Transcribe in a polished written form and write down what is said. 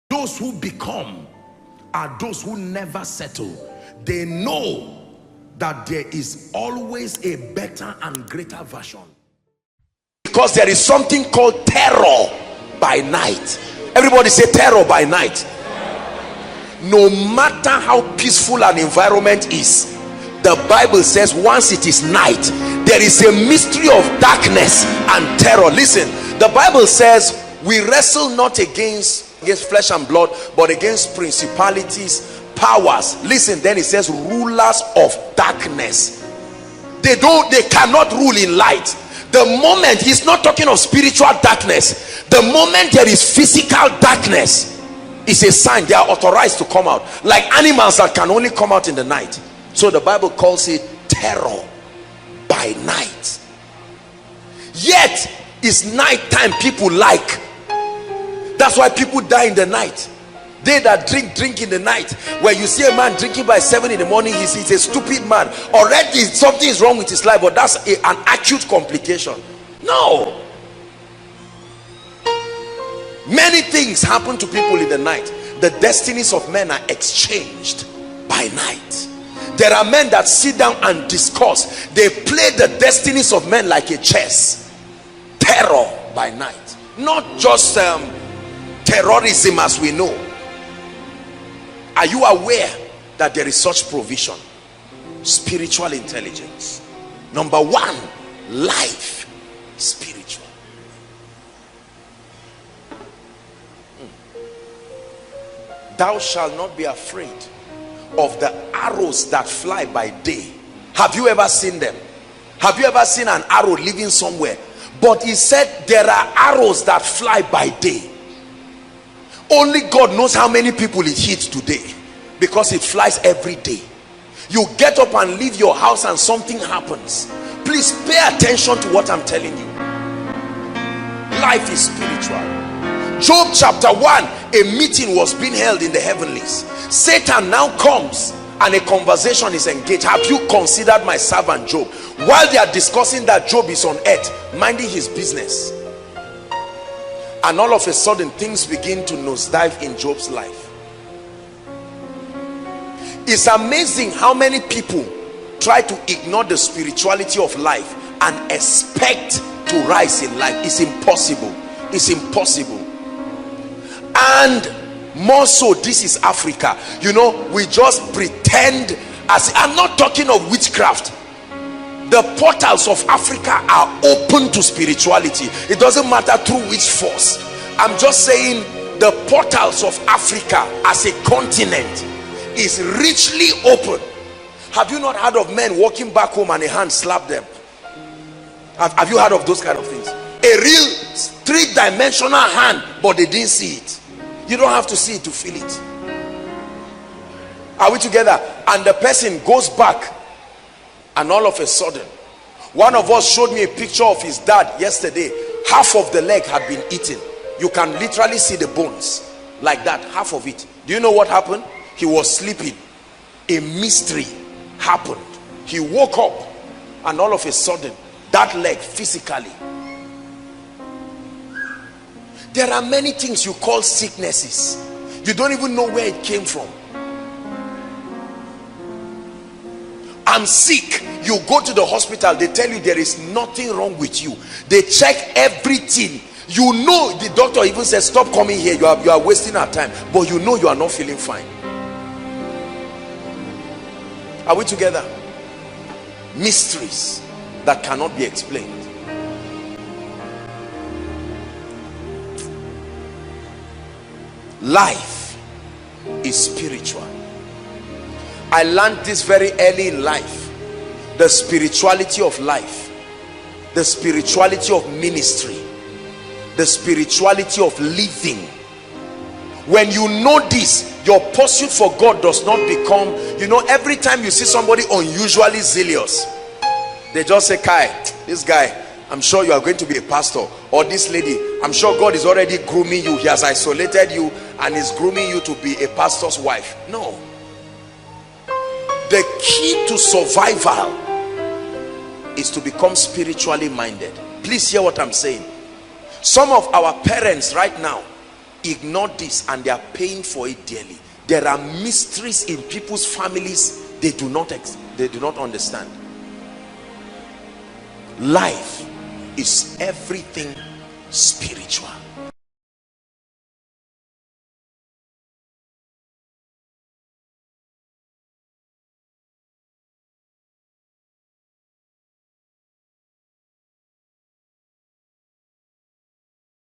Those who become are those who never settle. They know that there is always a better and greater version. Because there is something called terror by night. Everybody say terror by night. No matter how peaceful an environment is, the Bible says once it is night, there is a mystery of darkness and terror. Listen, the Bible says we wrestle not against flesh and blood, but against principalities, powers. Listen, then it says rulers of darkness. They cannot rule in light. The moment, he's not talking of spiritual darkness, the moment there is physical darkness, it's a sign they are authorized to come out, like animals that can only come out in the night. So the Bible calls it terror by night. Yet it's nighttime people like. That's why people die in the night. They that drink in the night. Where you see a man drinking by 7 in the morning, he's a stupid man. Already something is wrong with his life, but that's an acute complication. No. Many things happen to people in the night. The destinies of men are exchanged by night. There are men that sit down and discuss. They play the destinies of men like a chess. Terror by night. Not just terrorism as we know. Are you aware that there is such provision? Spiritual intelligence. Number one, life spiritual. Thou shalt not be afraid of the arrows that fly by day. Have you ever seen them? Have you ever seen an arrow living somewhere? But he said there are arrows that fly by day. Only God knows how many people it hits today, because it flies every day. You get up and leave your house and something happens. Please pay attention to what I'm telling you. Life is spiritual. Job chapter 1, a meeting was being held in the heavenlies. Satan now comes and a conversation is engaged. Have you considered my servant Job? While they are discussing that, Job is on earth minding his business, and all of a sudden things begin to nosedive in Job's life. It's amazing how many people try to ignore the spirituality of life and expect to rise in life. It's impossible. It's impossible. And more so, this is Africa. You know, we just pretend as, I'm not talking of witchcraft. The portals of Africa are open to spirituality. It doesn't matter through which force. I'm just saying the portals of Africa as a continent is richly open. Have you not heard of men walking back home and a hand slap them? Have you heard of those kind of things? A real three-dimensional hand, but they didn't see it. You don't have to see it to feel it. Are we together? And the person goes back, and all of a sudden, one of us showed me a picture of his dad yesterday. Half of the leg had been eaten. You can literally see the bones like that, half of it. Do you know what happened? He was sleeping. A mystery happened. He woke up, and all of a sudden, that leg physically. There are many things you call sicknesses. You don't even know where it came from. I'm sick. You go to the hospital, they tell you there is nothing wrong with you. They check everything. You know, the doctor even says, stop coming here. You are wasting our time. But you know you are not feeling fine. Are we together? Mysteries that cannot be explained. Life is spiritual. I learned this very early in life. The spirituality of life, the spirituality of ministry, the spirituality of living. When you know this, your pursuit for God does not become, you know, every time you see somebody unusually zealous, they just say, Kai, this guy, I'm sure you are going to be a pastor. Or this lady, I'm sure God is already grooming you. He has isolated you and is grooming you to be a pastor's wife. No. The key to survival is to become spiritually minded. Please hear what I'm saying. Some of our parents right now, ignore this and they are paying for it dearly. There are mysteries in people's families they do not understand. Life is everything spiritual.